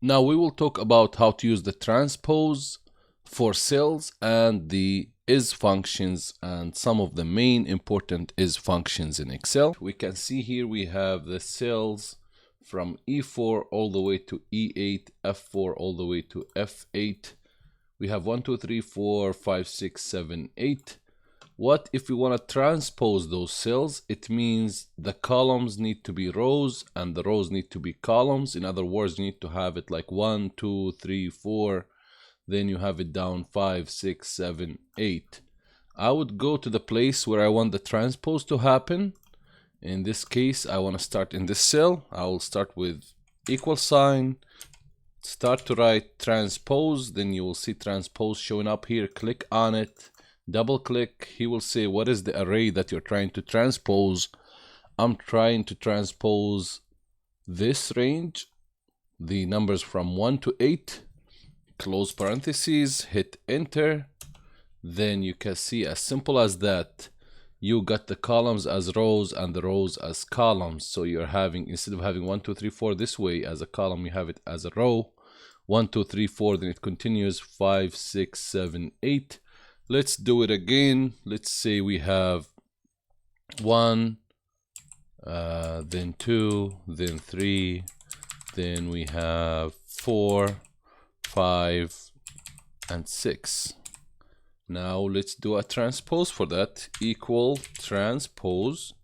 Now we will talk about how to use the transpose for cells and the is functions and some of the main important is functions in Excel. We can see here we have the cells from E4 all the way to E8, F4 all the way to F8. We have 1, 2, 3, 4, 5, 6, 7, 8. What if we want to transpose those cells? It means the columns need to be rows and the rows need to be columns. In other words, you need to have it like 1, 2, 3, 4. Then you have it down 5, 6, 7, 8. I would go to the place where I want the transpose to happen. In this case, I want to start in this cell. I will start with equal sign. Start to write transpose. Then you will see transpose showing up here. Click on it. Double click. He will say what is the array that you're trying to transpose. I'm trying to transpose this range, the numbers from 1 to 8. Close parentheses, hit enter. Then you can see as simple as that, you got the columns as rows and the rows as columns. So you're having, instead of having 1, 2, 3, 4 this way as a column, you have it as a row. 1, 2, 3, 4, then it continues 5, 6, 7, 8. Let's do it again. Let's say we have 1, then 2, then 3, then we have 4, 5, and 6. Now let's do a transpose for that. Equal transpose,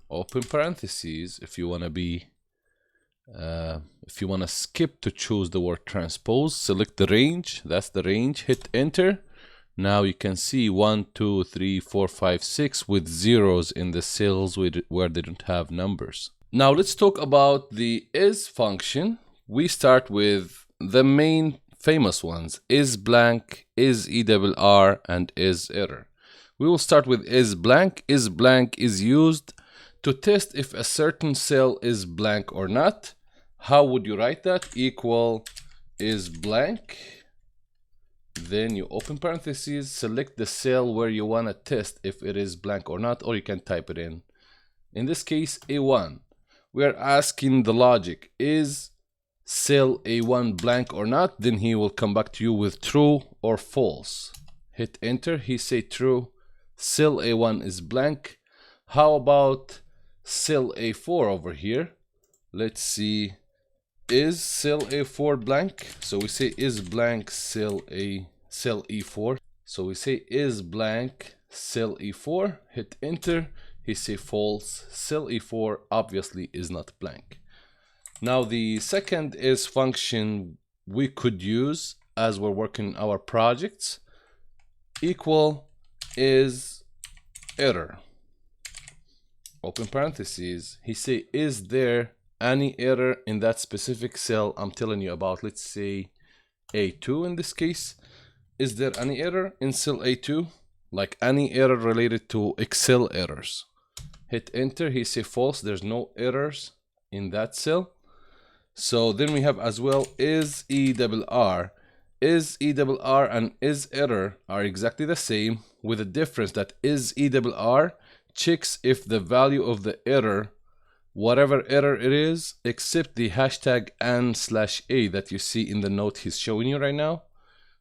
open parentheses. If you want to be, if you want to skip to choose the word transpose, select the range. That's the range. Hit enter. Now you can see 1, 2, 3, 4, 5, 6 with zeros in the cells where they don't have numbers. Now let's talk about the is function. We start with the main famous ones: is blank, is ERR, and is error. We will start with is blank. Is blank is used to test if a certain cell is blank or not. How would you write that? Equal is blank. Then you open parentheses, select the cell where you want to test if it is blank or not, or you can type it in. In this case, A1. We are asking the logic, is cell A1 blank or not? Then he will come back to you with true or false. Hit enter. He say true. Cell A1 is blank. How about cell A4 over here? Let's see. Is cell A4 blank? So we say is blank cell E4. So we say is blank cell E4. Hit enter. He say false. Cell E4 obviously is not blank. Now the second is function we could use as we're working our projects. Equal is error. Open parentheses. He say is there any error in that specific cell I'm telling you about? Let's say A2 in this case. Is there any error in cell A2? Like any error related to Excel errors. Hit enter. He say false. There's no errors in that cell. So then we have as well is ERR. Is ERR and is error are exactly the same, with the difference that is ERR checks if the value of the error, whatever error it is, except the hashtag n/a that you see in the note he's showing you right now.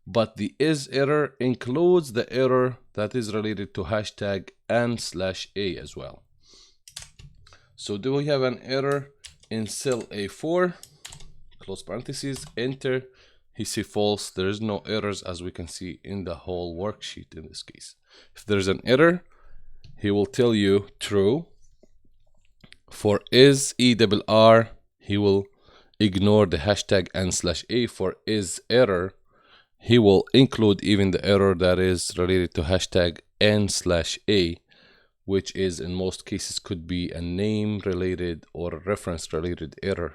But the is error includes the error that is related to hashtag n/a as well. So do we have an error in cell A4? Close parentheses, enter. He say false. There is no errors as we can see in the whole worksheet in this case. If there's an error, he will tell you true. For is ERR, he will ignore the hashtag n/a. For is error, he will include even the error that is related to hashtag n/a, which is in most cases could be a name related or a reference related error